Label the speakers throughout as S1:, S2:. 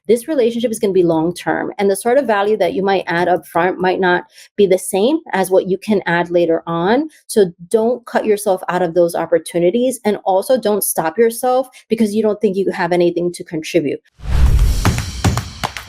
S1: this relationship is going to be long term. And the sort of value that you might add up front might not be the same as what you can add later on. So don't cut yourself out of those opportunities. And also don't stop yourself because you don't think you have anything to contribute.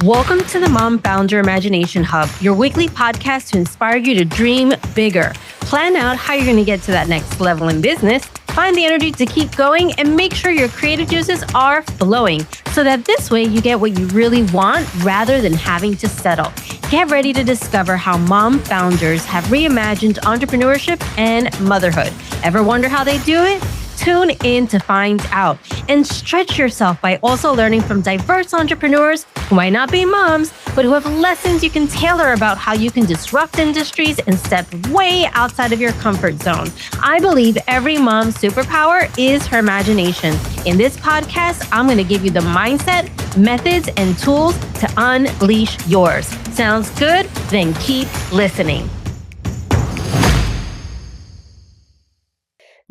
S2: Welcome to the Mom Founder Imagination Hub, your weekly podcast to inspire you to dream bigger. Plan out how you're going to get to that next level in business, find the energy to keep going, and make sure your creative juices are flowing so that this way you get what you really want rather than having to settle. Get ready to discover how mom founders have reimagined entrepreneurship and motherhood. Ever wonder how they do it? Tune in to find out and stretch yourself by also learning from diverse entrepreneurs who might not be moms, but who have lessons you can tailor about how you can disrupt industries and step way outside of your comfort zone. I believe every mom's superpower is her imagination. In this podcast, I'm going to give you the mindset, methods, and tools to unleash yours. Sounds good? Then keep listening.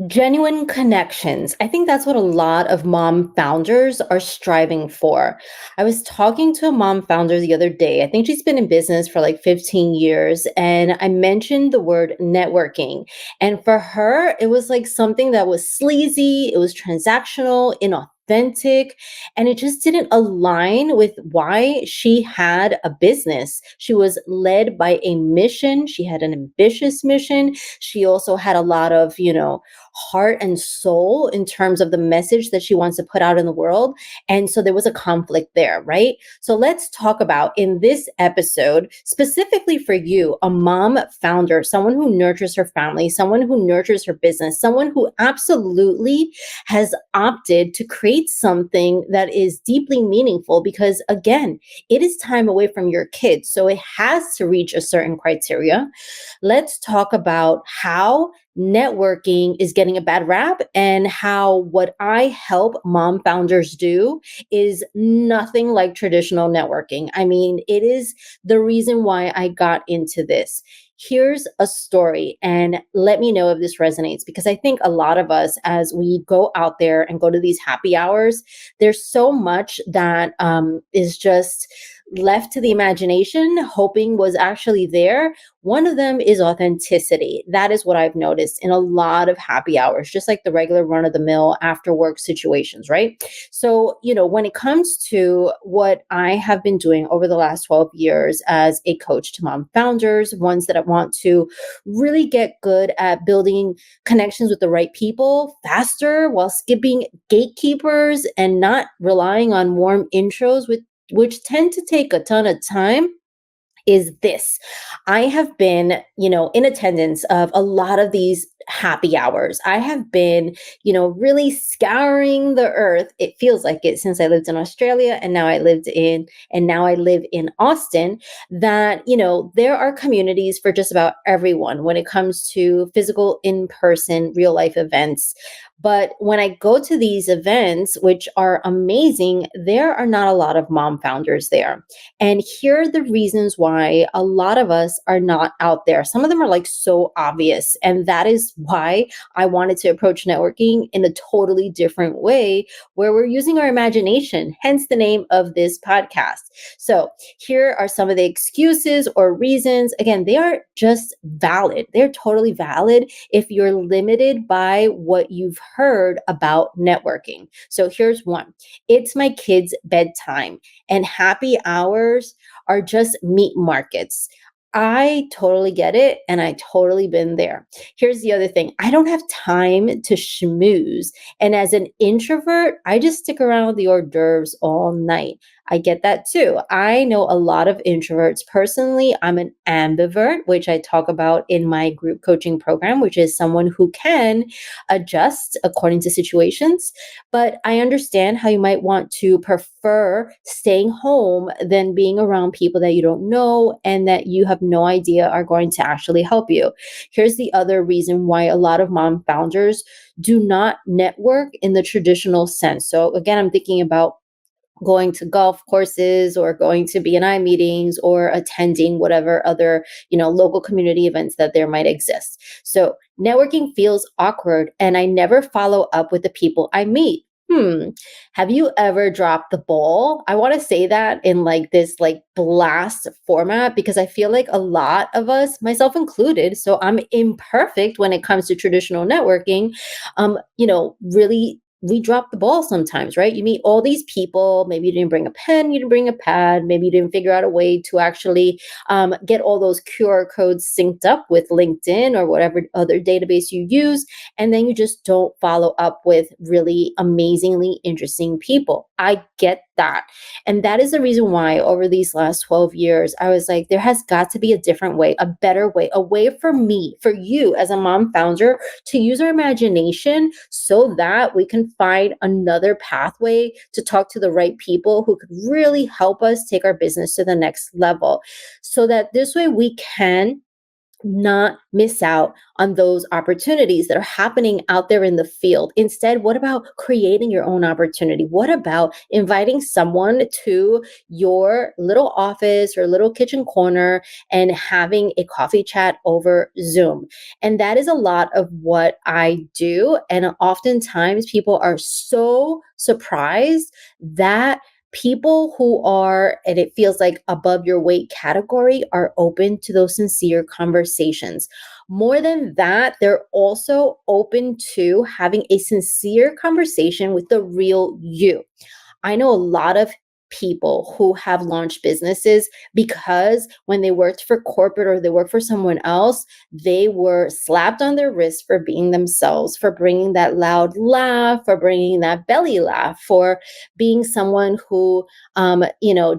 S1: Genuine connections. I think that's what a lot of mom founders are striving for. I was talking to a mom founder the other day. I think she's been in business for like 15 years. And I mentioned the word networking. And for her, it was like something that was sleazy, it was transactional, inauthentic, and it just didn't align with why she had a business. She was led by a mission. She had an ambitious mission. She also had a lot of, heart and soul in terms of the message that she wants to put out in the world. And so there was a conflict there, right? So let's talk about in this episode, specifically for you, a mom founder, someone who nurtures her family, someone who nurtures her business, someone who absolutely has opted to create something that is deeply meaningful because, again, it is time away from your kids. So it has to reach a certain criteria. Let's talk about how networking is getting a bad rap and how what I help mom founders do is nothing like traditional networking. I mean, it is the reason why I got into this. Here's a story, and let me know if this resonates, because I think a lot of us, as we go out there and go to these happy hours, there's so much that is just left to the imagination, hoping was actually there. One of them is authenticity. That is what I've noticed in a lot of happy hours, just like the regular run of the mill after work situations, right? So, when it comes to what I have been doing over the last 12 years as a coach to mom founders, ones that want to really get good at building connections with the right people faster while skipping gatekeepers and not relying on warm intros which tend to take a ton of time, is this. I have been, in attendance of a lot of these happy hours. I have been, really scouring the earth. It feels like it since I lived in Australia and now I live in Austin, that, there are communities for just about everyone when it comes to physical, in-person, real life events. But when I go to these events, which are amazing, there are not a lot of mom founders there. And here are the reasons why a lot of us are not out there. Some of them are like so obvious. And that is why I wanted to approach networking in a totally different way, where we're using our imagination, hence the name of this podcast. So here are some of the excuses or reasons. Again, they are just valid. They're totally valid if you're limited by what you've heard about networking. So here's one. It's my kids' bedtime, and happy hours are just meat markets. I totally get it, and I totally been there. Here's the other thing. I don't have time to schmooze. And as an introvert, I just stick around with the hors d'oeuvres all night. I get that too. I know a lot of introverts. Personally, I'm an ambivert, which I talk about in my group coaching program, which is someone who can adjust according to situations. But I understand how you might want to prefer staying home than being around people that you don't know and that you have no idea are going to actually help you. Here's the other reason why a lot of mom founders do not network in the traditional sense. So again, I'm thinking about going to golf courses or going to B&I meetings or attending whatever other, local community events that there might exist. So networking feels awkward, and I never follow up with the people I meet. Hmm. Have you ever dropped the ball? I want to say that in like this like blast format because I feel like a lot of us, myself included, so I'm imperfect when it comes to traditional networking, really we drop the ball sometimes, right? You meet all these people, maybe you didn't bring a pen, you didn't bring a pad, maybe you didn't figure out a way to actually get all those QR codes synced up with LinkedIn or whatever other database you use, and then you just don't follow up with really amazingly interesting people. I get that. And that is the reason why over these last 12 years, I was like, there has got to be a different way, a better way, a way for me, for you as a mom founder to use our imagination so that we can find another pathway to talk to the right people who could really help us take our business to the next level. So that this way we can not miss out on those opportunities that are happening out there in the field. Instead, what about creating your own opportunity? What about inviting someone to your little office or little kitchen corner and having a coffee chat over Zoom? And that is a lot of what I do. And oftentimes people are so surprised that people who are, and it feels like above your weight category, are open to those sincere conversations. More than that, they're also open to having a sincere conversation with the real you. I know a lot of people who have launched businesses because when they worked for corporate or they worked for someone else, they were slapped on their wrist for being themselves, for bringing that loud laugh, for bringing that belly laugh, for being someone who,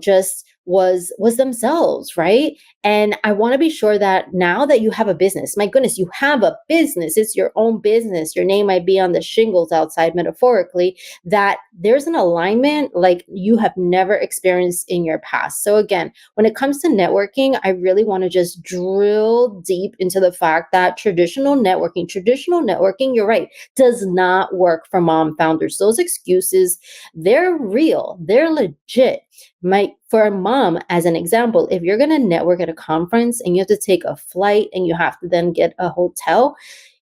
S1: just was themselves, right? And I want to be sure that now that you have a business, my goodness, you have a business, it's your own business. Your name might be on the shingles outside metaphorically, that there's an alignment like you have never experienced in your past. So, again, when it comes to networking, I really want to just drill deep into the fact that traditional networking, you're right, does not work for mom founders. Those excuses, they're real, they're legit. For a mom, as an example, if you're going to network at a conference and you have to take a flight and you have to then get a hotel,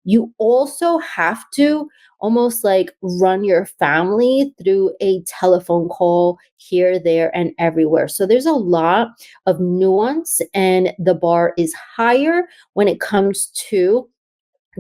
S1: you also have to almost like run your family through a telephone call here, there, and everywhere. So there's a lot of nuance, and the bar is higher when it comes to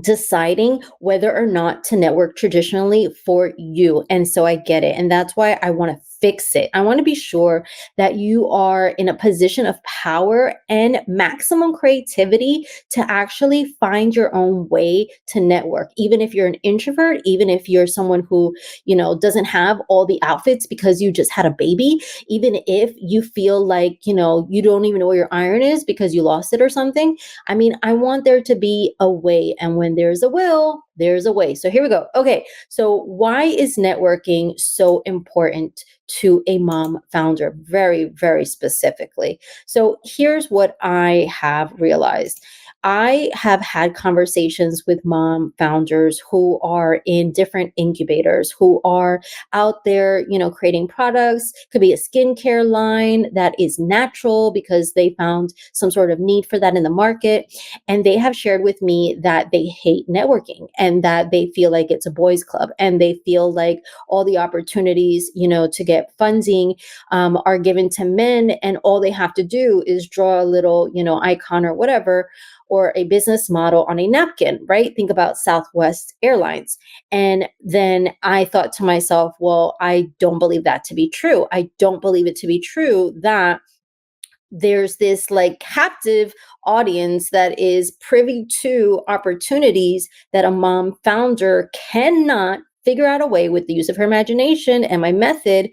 S1: deciding whether or not to network traditionally for you. And so I get it. And that's why I want to fix it. I want to be sure that you are in a position of power and maximum creativity to actually find your own way to network. Even if you're an introvert, even if you're someone who, doesn't have all the outfits because you just had a baby, even if you feel like, you don't even know where your iron is because you lost it or something. I mean, I want there to be a way. And when there's a will, there's a way. So here we go. Okay. So why is networking so important to a mom founder? Very, very specifically. So here's what I have realized. I have had conversations with mom founders who are in different incubators, who are out there, creating products. Could be a skincare line that is natural because they found some sort of need for that in the market. And they have shared with me that they hate networking and that they feel like it's a boys club, and they feel like all the opportunities, to get funding are given to men, and all they have to do is draw a little, icon or whatever, or a business model on a napkin, right? Think about Southwest Airlines. And then I thought to myself, well, I don't believe that to be true. I don't believe it to be true that there's this like captive audience that is privy to opportunities that a mom founder cannot figure out a way with the use of her imagination and my method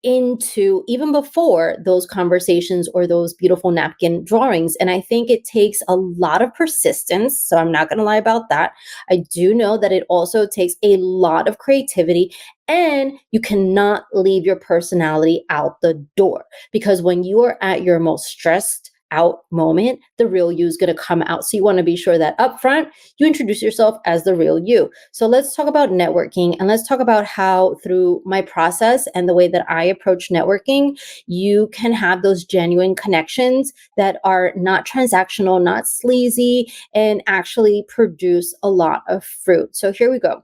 S1: into even before those conversations or those beautiful napkin drawings. And I think it takes a lot of persistence. So I'm not going to lie about that. I do know that it also takes a lot of creativity, and you cannot leave your personality out the door, because when you are at your most stressed out moment, the real you is going to come out. So you want to be sure that up front, you introduce yourself as the real you. So let's talk about networking, and let's talk about how through my process and the way that I approach networking, you can have those genuine connections that are not transactional, not sleazy, and actually produce a lot of fruit. So here we go.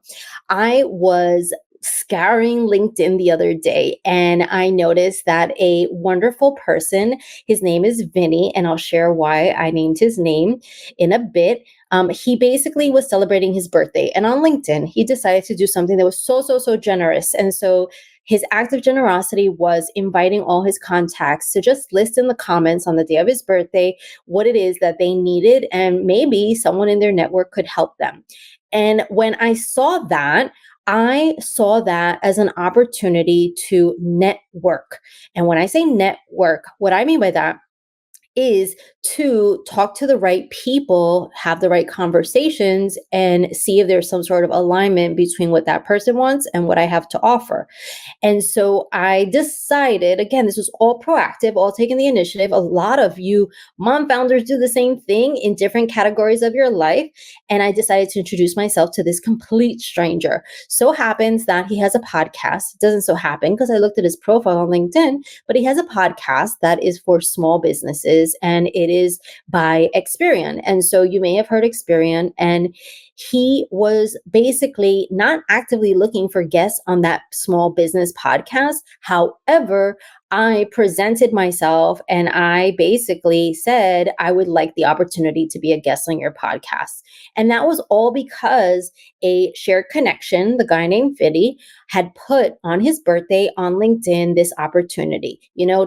S1: I was scouring LinkedIn the other day, and I noticed that a wonderful person, his name is Vinny, and I'll share why I named his name in a bit. He basically was celebrating his birthday, and on LinkedIn, he decided to do something that was so generous. And so his act of generosity was inviting all his contacts to just list in the comments on the day of his birthday what it is that they needed, and maybe someone in their network could help them. And when I saw that as an opportunity to network. And when I say network, what I mean by that is to talk to the right people, have the right conversations, and see if there's some sort of alignment between what that person wants and what I have to offer. And so I decided, again, this was all proactive, all taking the initiative. A lot of you mom founders do the same thing in different categories of your life. And I decided to introduce myself to this complete stranger. So happens that he has a podcast. It doesn't so happen because I looked at his profile on LinkedIn, but he has a podcast that is for small businesses, and it is by Experian. And so you may have heard Experian, and he was basically not actively looking for guests on that small business podcast. However, I presented myself and I basically said, I would like the opportunity to be a guest on your podcast. And that was all because a shared connection, the guy named Fiddy, had put on his birthday on LinkedIn this opportunity,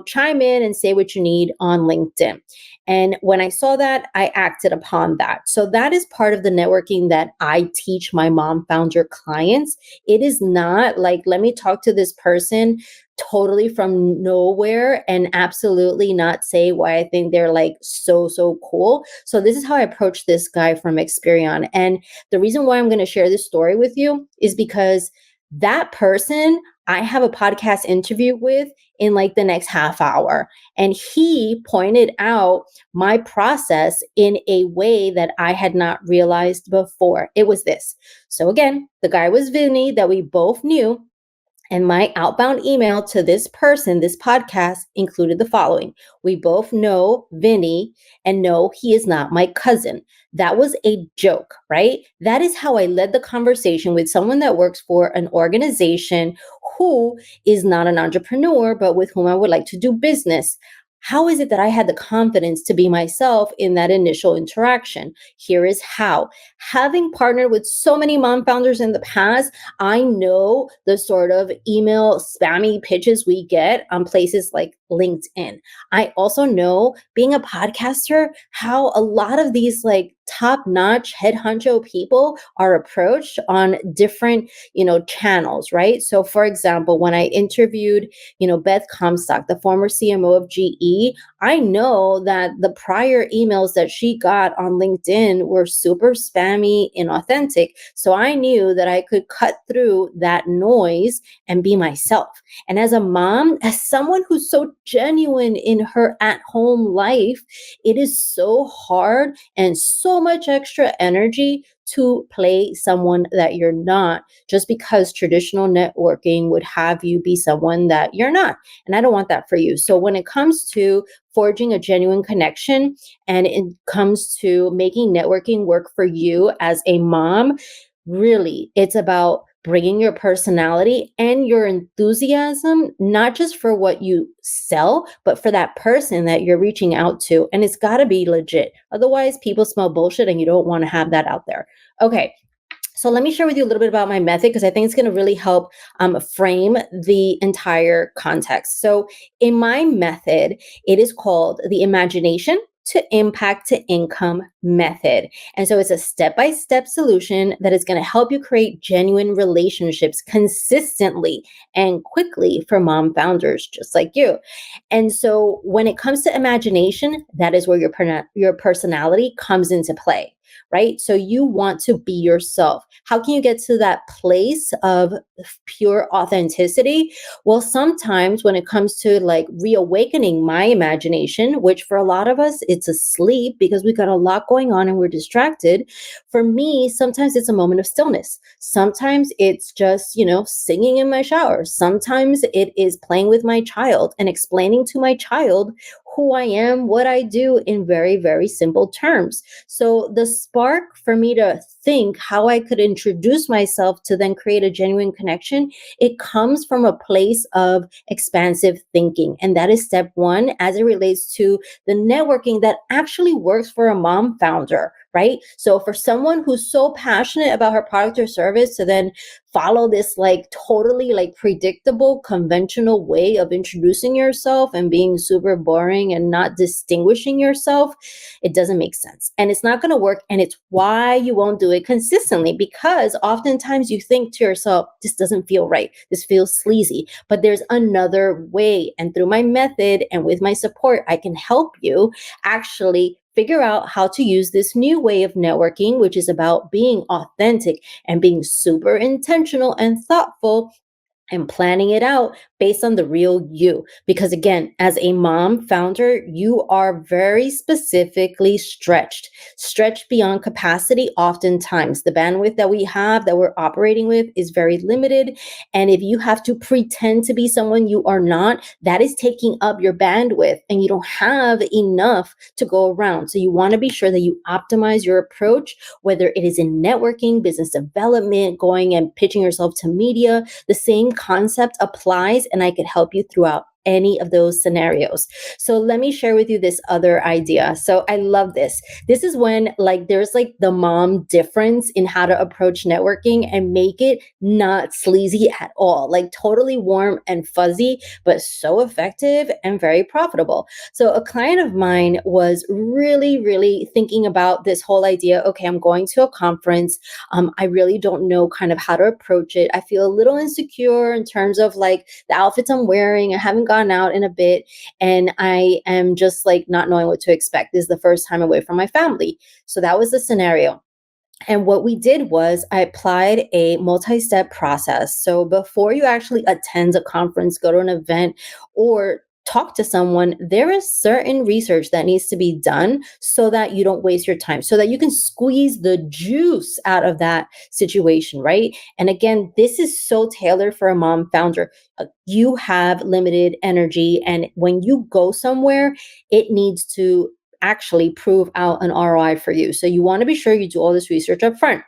S1: chime in and say what you need on LinkedIn. And when I saw that, I acted upon that. So that is part of the networking that I teach my mom founder clients. It is not like, let me talk to this person totally from nowhere and absolutely not say why I think they're like so cool. So this is how I approach this guy from Experian. And the reason why I'm going to share this story with you is because that person I have a podcast interview with in like the next half hour. And he pointed out my process in a way that I had not realized before. It was this. So again, the guy was Vinny that we both knew. And my outbound email to this person, this podcast, included the following. We both know Vinny and no, he is not my cousin. That was a joke, right? That is how I led the conversation with someone that works for an organization who is not an entrepreneur, but with whom I would like to do business. How is it that I had the confidence to be myself in that initial interaction? Here is how. Having partnered with so many mom founders in the past, I know the sort of email spammy pitches we get on places like LinkedIn. I also know, being a podcaster, how a lot of these like top-notch head honcho people are approached on different, channels, right? So for example, when I interviewed, Beth Comstock, the former CMO of GE, I know that the prior emails that she got on LinkedIn were super spammy, inauthentic. So I knew that I could cut through that noise and be myself. And as a mom, as someone who's so genuine in her at-home life, it is so hard and so much extra energy to play someone that you're not, just because traditional networking would have you be someone that you're not. And I don't want that for you. So when it comes to forging a genuine connection and it comes to making networking work for you as a mom, really, it's about bringing your personality and your enthusiasm, not just for what you sell, but for that person that you're reaching out to. And it's got to be legit. Otherwise, people smell bullshit and you don't want to have that out there. Okay. So let me share with you a little bit about my method, because I think it's going to really help frame the entire context. So in my method, it is called the Imagination to Impact to Income method. And so it's a step-by-step solution that is going to help you create genuine relationships consistently and quickly for mom founders just like you. And so when it comes to imagination, that is where your personality comes into play. Right? So you want to be yourself. How can you get to that place of pure authenticity? Well, sometimes when it comes to like reawakening my imagination, which for a lot of us, it's asleep because we got a lot going on and we're distracted. For me, sometimes it's a moment of stillness. Sometimes it's just, singing in my shower. Sometimes it is playing with my child and explaining to my child who I am, what I do in very, very simple terms. So the spark for me to think how I could introduce myself to then create a genuine connection, it comes from a place of expansive thinking. And that is step one as it relates to the networking that actually works for a mom founder, right? So for someone who's so passionate about her product or service to then follow this like totally like predictable conventional way of introducing yourself and being super boring and not distinguishing yourself, it doesn't make sense and it's not going to work. And it's why you won't do it consistently, because oftentimes you think to yourself, this doesn't feel right, this feels sleazy, but there's another way. And through my method and with my support, I can help you actually figure out how to use this new way of networking, which is about being authentic and being super intentional and thoughtful and planning it out based on the real you. Because again, as a mom founder, you are very specifically stretched beyond capacity. Oftentimes, the bandwidth that we have that we're operating with is very limited. And if you have to pretend to be someone you are not, that is taking up your bandwidth and you don't have enough to go around. So you want to be sure that you optimize your approach, whether it is in networking, business development, going and pitching yourself to media. The same concept applies, and I could help you throughout any of those scenarios. So let me share with you this other idea. So I love this. This is when like there's like the mom difference in how to approach networking and make it not sleazy at all, like totally warm and fuzzy, but so effective and very profitable. So a client of mine was really thinking about this whole idea. Okay, I'm going to a conference. I really don't know kind of how to approach it. I feel a little insecure in terms of like the outfits I'm wearing. I haven't gone out in a bit and I am just like not knowing what to expect. This is the first time away from my family. So that was the scenario. And what we did was I applied a multi-step process. So before you actually attend a conference, go to an event, or talk to someone, there is certain research that needs to be done so that you don't waste your time, so that you can squeeze the juice out of that situation, right? And again, this is so tailored for a mom founder. You have limited energy, and when you go somewhere, it needs to actually prove out an ROI for you. So you want to be sure you do all this research up front.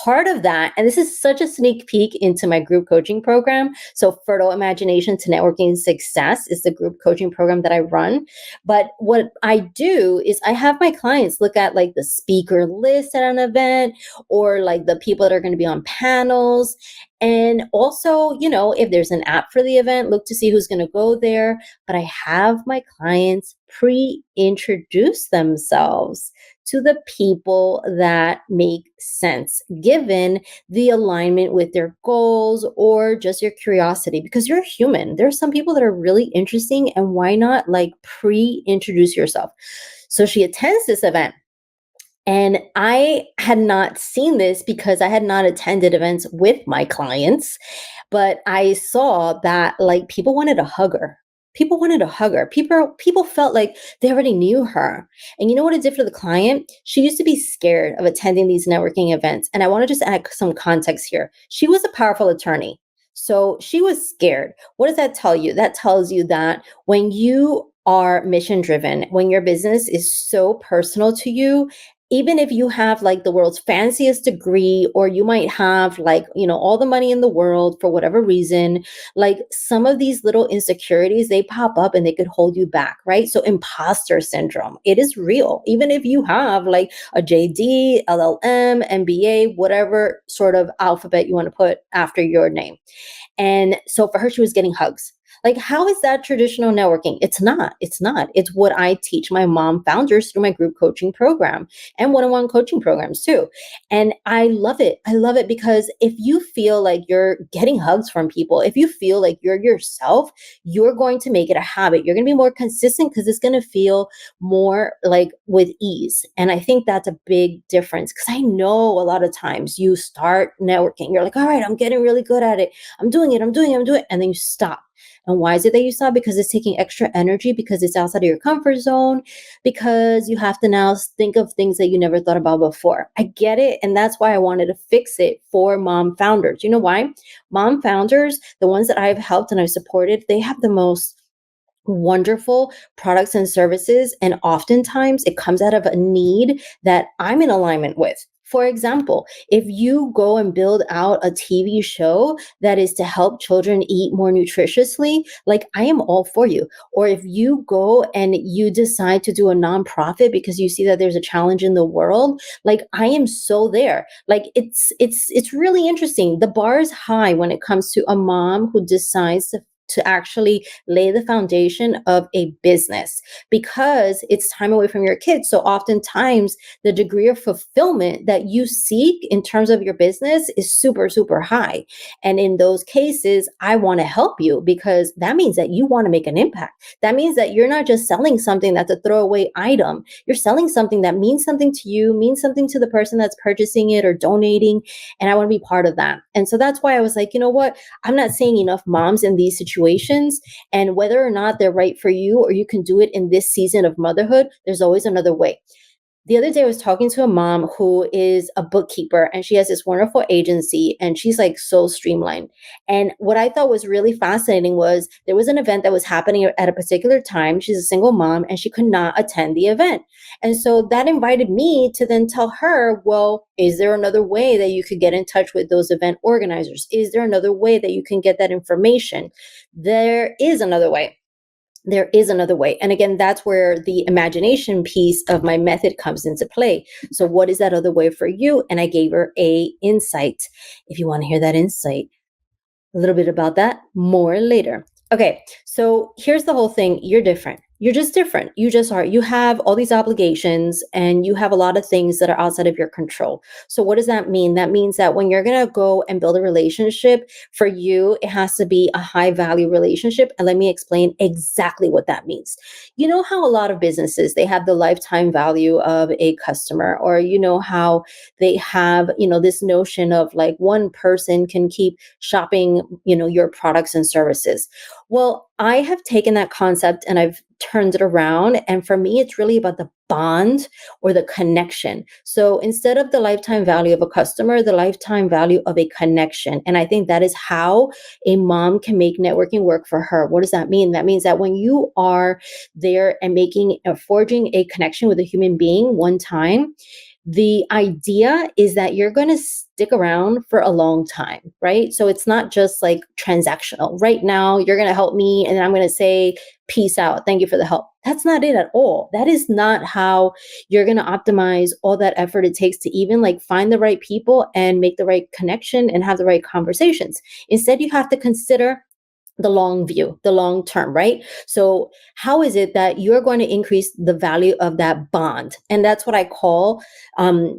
S1: Part of that, and this is such a sneak peek into my group coaching program. So Fertile Imagination to Networking Success is the group coaching program that I run. But what I do is I have my clients look at like the speaker list at an event or like the people that are going to be on panels. And also, you know, if there's an app for the event, look to see who's going to go there. But I have my clients pre-introduce themselves to the people that make sense, given the alignment with their goals or just your curiosity, because you're human. There are some people that are really interesting, and why not like pre-introduce yourself? So she attends this event. And I had not seen this because I had not attended events with my clients, but I saw that like people wanted to hug her. People wanted to hug her. People felt like they already knew her. And you know what it did for the client? She used to be scared of attending these networking events. And I want to just add some context here. She was a powerful attorney. So she was scared. What does that tell you? That tells you that when you are mission driven, when your business is so personal to you, even if you have like the world's fanciest degree, or you might have like, you know, all the money in the world for whatever reason, like some of these little insecurities, they pop up and they could hold you back, right? So imposter syndrome, it is real. Even if you have like a JD, LLM, MBA, whatever sort of alphabet you want to put after your name. And so for her, she was getting hugs. Like, how is that traditional networking? It's not. It's not. It's what I teach my mom founders through my group coaching program and one-on-one coaching programs too. And I love it. I love it because if you feel like you're getting hugs from people, if you feel like you're yourself, you're going to make it a habit. You're going to be more consistent because it's going to feel more like with ease. And I think that's a big difference, because I know a lot of times you start networking, you're like, all right, I'm getting really good at it. I'm doing it. And then you stop. And why is it that you stop? Because it's taking extra energy, because it's outside of your comfort zone, because you have to now think of things that you never thought about before. I get it. And that's why I wanted to fix it for mom founders. You know why? Mom founders, the ones that I've helped and I've supported, they have the most wonderful products and services. And oftentimes it comes out of a need that I'm in alignment with. For example, if you go and build out a TV show that is to help children eat more nutritiously, like I am all for you. Or if you go and you decide to do a nonprofit because you see that there's a challenge in the world, like I am so there. Like it's really interesting. The bar is high when it comes to a mom who decides to actually lay the foundation of a business because it's time away from your kids. So oftentimes the degree of fulfillment that you seek in terms of your business is super, super high. And in those cases, I want to help you because that means that you want to make an impact. That means that you're not just selling something that's a throwaway item. You're selling something that means something to you, means something to the person that's purchasing it or donating. And I want to be part of that. And so that's why I was like, you know what? I'm not seeing enough moms in these situations. And whether or not they're right for you or you can do it in this season of motherhood, there's always another way. The other day I was talking to a mom who is a bookkeeper and she has this wonderful agency and she's like so streamlined. And what I thought was really fascinating was there was an event that was happening at a particular time. She's a single mom and she could not attend the event. And so that invited me to then tell her, well, is there another way that you could get in touch with those event organizers? Is there another way that you can get that information? There is another way. There is another way. And again, that's where the imagination piece of my method comes into play. So what is that other way for you? And I gave her a insight. If you want to hear that insight, a little bit about that more later. Okay, so here's the whole thing. You're different. You're just different. You just are. You have all these obligations and you have a lot of things that are outside of your control. So, what does that mean? That means that when you're going to go and build a relationship, for you, it has to be a high value relationship. And let me explain exactly what that means. You know how a lot of businesses, they have the lifetime value of a customer, or you know how they have, this notion of like one person can keep shopping, your products and services. Well, I have taken that concept and I've turned it around. And for me, it's really about the bond or the connection. So instead of the lifetime value of a customer, the lifetime value of a connection. And I think that is how a mom can make networking work for her. What does that mean? That means that when you are there and forging a connection with a human being one time, the idea is that you're going to stick around for a long time, right? So it's not just like transactional. Right now, you're going to help me and then I'm going to say, peace out. Thank you for the help. That's not it at all. That is not how you're going to optimize all that effort it takes to even like find the right people and make the right connection and have the right conversations. Instead, you have to consider the long view, the long term, right? So how is it that you're going to increase the value of that bond? And that's what I call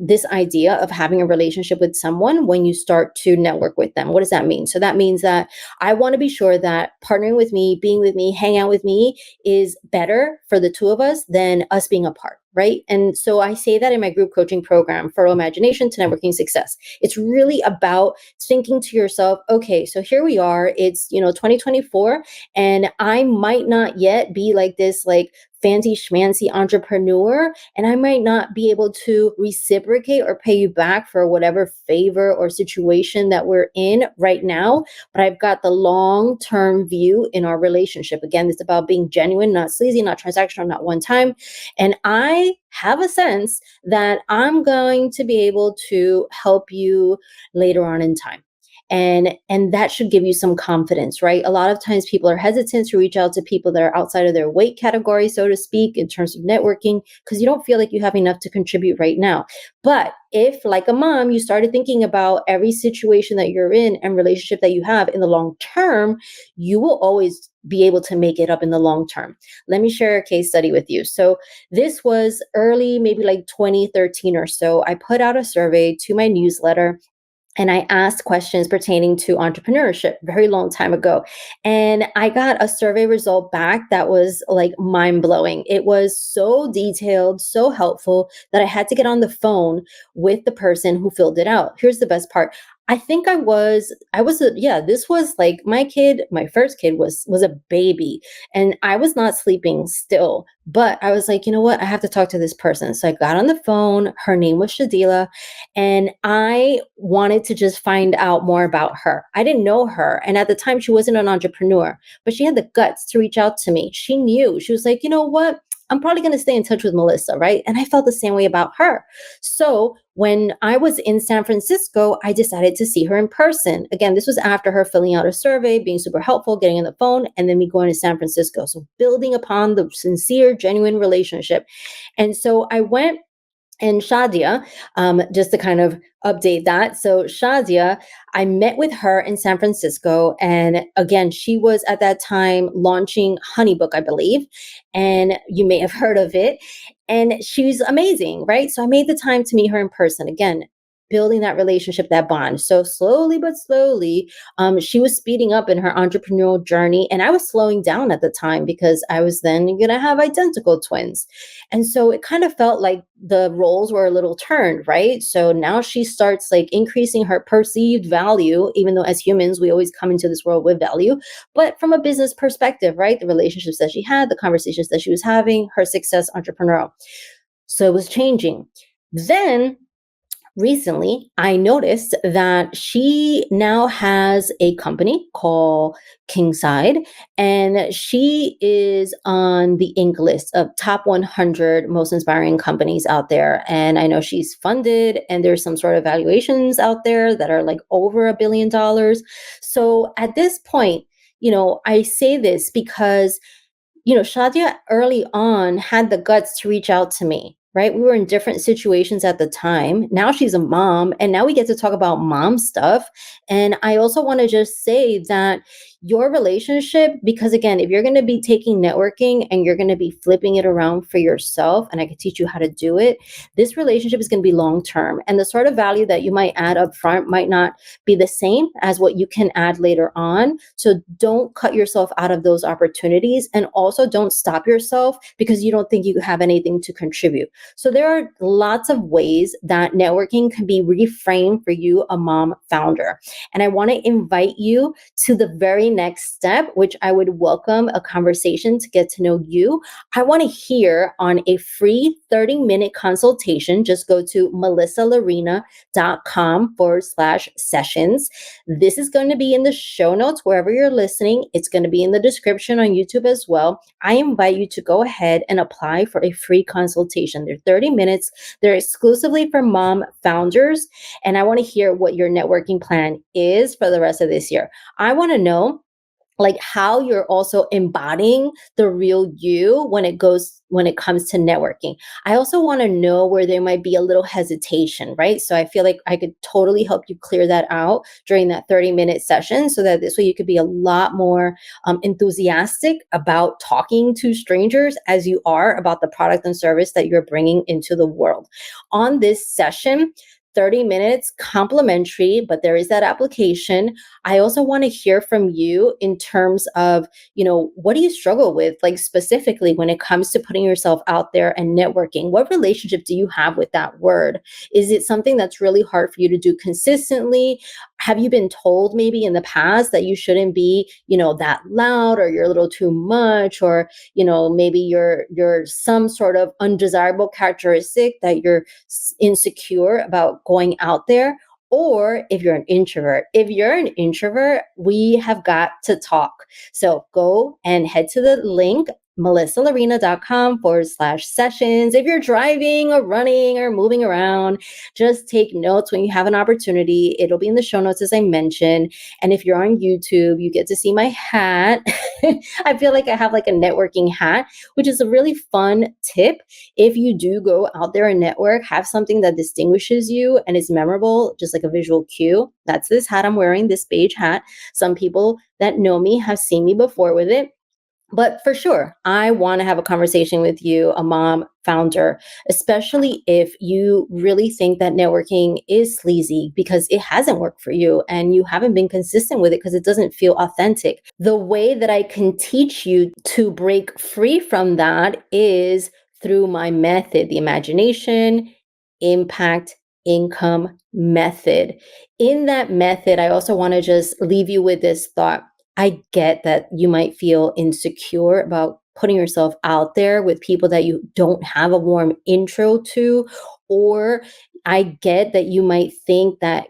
S1: this idea of having a relationship with someone when you start to network with them. What does that mean? So that means that I want to be sure that partnering with me, being with me, hang out with me is better for the two of us than us being apart. Right. And so I say that in my group coaching program, Fertile Imagination to Networking Success. It's really about thinking to yourself, okay, so here we are, it's, 2024, and I might not yet be like this, like fancy schmancy entrepreneur, and I might not be able to reciprocate or pay you back for whatever favor or situation that we're in right now, but I've got the long-term view in our relationship. Again, it's about being genuine, not sleazy, not transactional, not one time. And I have a sense that I'm going to be able to help you later on in time. And that should give you some confidence, right? A lot of times people are hesitant to reach out to people that are outside of their weight category, so to speak, in terms of networking, because you don't feel like you have enough to contribute right now. But if, like a mom, you started thinking about every situation that you're in and relationship that you have in the long term, you will always be able to make it up in the long term. Let me share a case study with you. So this was early, maybe like 2013 or so. I put out a survey to my newsletter and I asked questions pertaining to entrepreneurship very long time ago. And I got a survey result back that was like mind blowing. It was so detailed, so helpful that I had to get on the phone with the person who filled it out. Here's the best part. I think this was like my first kid was a baby and I was not sleeping still, but I was like, you know what? I have to talk to this person. So I got on the phone. Her name was Shadila, and I wanted to just find out more about her. I didn't know her. And at the time she wasn't an entrepreneur, but she had the guts to reach out to me. She knew. She was like, you know what? I'm probably going to stay in touch with Melissa, right? And I felt the same way about her. So when I was in San Francisco, I decided to see her in person. Again, this was after her filling out a survey, being super helpful, getting on the phone, and then me going to San Francisco. So building upon the sincere, genuine relationship. And so I went, and Shadia, just to kind of update that. So Shadia, I met with her in San Francisco. And again, she was at that time launching Honeybook, I believe. And you may have heard of it. And she's amazing, right? So I made the time to meet her in person. Again, building that relationship, that bond. So slowly but slowly, she was speeding up in her entrepreneurial journey. And I was slowing down at the time because I was then going to have identical twins. And so it kind of felt like the roles were a little turned, right? So now she starts like increasing her perceived value, even though as humans, we always come into this world with value, but from a business perspective, right? The relationships that she had, the conversations that she was having, her success entrepreneurial. So it was changing. Then recently I noticed that she now has a company called Kingside, and she is on the Inc. list of top 100 most inspiring companies out there. And I know she's funded, and there's some sort of valuations out there that are like over $1 billion. So at this point, I say this because Shadia early on had the guts to reach out to me, right? We were in different situations at the time. Now she's a mom, and now we get to talk about mom stuff. And I also want to just say that your relationship, because again, if you're going to be taking networking and you're going to be flipping it around for yourself, and I can teach you how to do it, this relationship is going to be long term. And the sort of value that you might add up front might not be the same as what you can add later on. So don't cut yourself out of those opportunities. And also don't stop yourself because you don't think you have anything to contribute. So there are lots of ways that networking can be reframed for you, a mom founder. And I want to invite you to the very next step, which I would welcome a conversation to get to know you. I want to hear on a free 30-minute consultation. Just go to melissalarena.com/sessions. This is going to be in the show notes wherever you're listening. It's going to be in the description on YouTube as well. I invite you to go ahead and apply for a free consultation. They're 30 minutes. They're exclusively for mom founders. And I want to hear what your networking plan is for the rest of this year. I want to know like how you're also embodying the real you when it comes to networking. I also want to know where there might be a little hesitation, right? So I feel like I could totally help you clear that out during that 30-minute session, so that this way you could be a lot more enthusiastic about talking to strangers as you are about the product and service that you're bringing into the world. On this session, 30 minutes complimentary, but there is that application. I also want to hear from you in terms of, what do you struggle with, like specifically when it comes to putting yourself out there and networking? What relationship do you have with that word? Is it something that's really hard for you to do consistently? Have you been told maybe in the past that you shouldn't be, that loud, or you're a little too much, or, maybe you're some sort of undesirable characteristic that you're insecure about going out there? Or if you're an introvert. If you're an introvert, we have got to talk. So go and head to the link, melissalarena.com/sessions. If you're driving or running or moving around, just take notes when you have an opportunity. It'll be in the show notes, as I mentioned. And if you're on YouTube, you get to see my hat. I feel like I have like a networking hat, which is a really fun tip. If you do go out there and network, have something that distinguishes you and is memorable, just like a visual cue. That's this hat I'm wearing, this beige hat. Some people that know me have seen me before with it. But for sure, I want to have a conversation with you, a mom founder, especially if you really think that networking is sleazy because it hasn't worked for you and you haven't been consistent with it because it doesn't feel authentic. The way that I can teach you to break free from that is through my method, the imagination, impact, income method. In that method, I also want to just leave you with this thought. I get that you might feel insecure about putting yourself out there with people that you don't have a warm intro to, or I get that you might think that,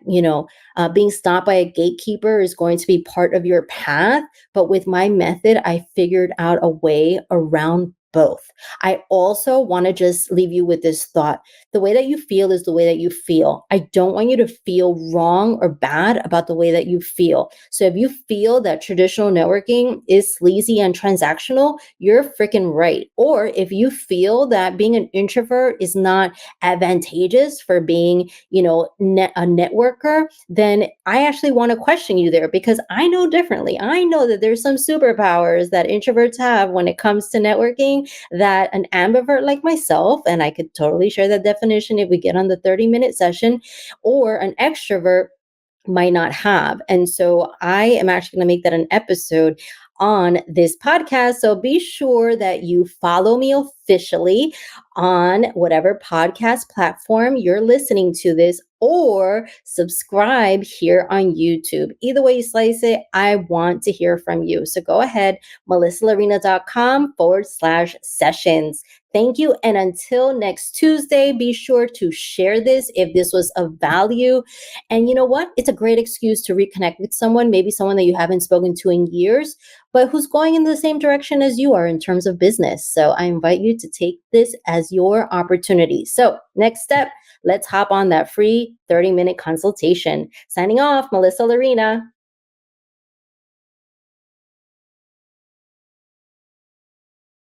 S1: being stopped by a gatekeeper is going to be part of your path. But with my method, I figured out a way around both. I also want to just leave you with this thought. The way that you feel is the way that you feel. I don't want you to feel wrong or bad about the way that you feel. So if you feel that traditional networking is sleazy and transactional, you're freaking right. Or if you feel that being an introvert is not advantageous for being, a networker, then I actually want to question you there because I know differently. I know that there's some superpowers that introverts have when it comes to networking that an ambivert like myself, and I could totally share that definition if we get on the 30-minute session, or an extrovert might not have. And so I am actually going to make that an episode on this podcast. So be sure that you follow me officially on whatever podcast platform you're listening to this, or subscribe here on YouTube. Either way you slice it, I want to hear from you. So go ahead, melissalarena.com/sessions. Thank you. And until next Tuesday, be sure to share this if this was of value. And you know what? It's a great excuse to reconnect with someone, maybe someone that you haven't spoken to in years, but who's going in the same direction as you are in terms of business. So I invite you to take this as your opportunity. So, next step, let's hop on that free 30-minute consultation. Signing off, Melissa Larena.